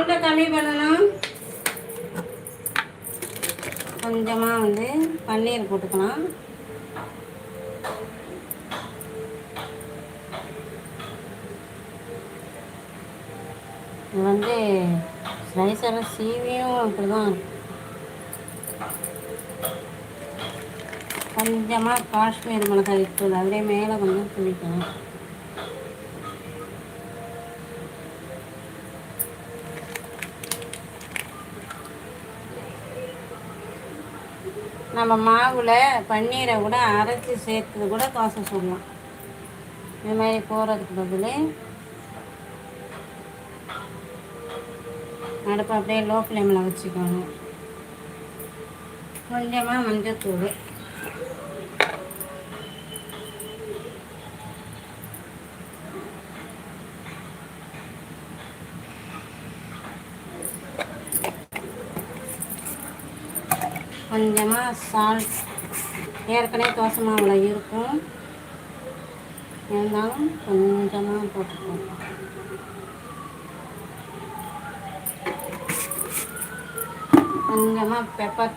சவுண்டை கம்மி பண்ணணும். கொஞ்சமாக வந்து பன்னீர் போட்டுக்கலாம். இது வந்து ஸ்லைஸரை சீவியும் அப்படி தான் இருக்கும். கொஞ்சமாக காஷ்மீர் மிளகாய் தூள் அப்படியே மேலே கொஞ்சம் துளிக்கணும். நம்ம மாவில் பன்னீரை கூட அரைச்சி சேர்த்து கூட தோசை சுடலாம். இது மாதிரி போடுறதுக்கு பதில் அடுப்பை அப்படியே லோ ஃப்ளேமில் வச்சுக்கோங்க. கொஞ்சமாக மஞ்சத்தூள், கொஞ்சமாக சால்ட். ஏற்கனவே தோசை மாவில் இருக்கும், இருந்தாலும் கொஞ்சமாக போட்டுக்கோங்க. கொஞ்சமாக பெப்பர்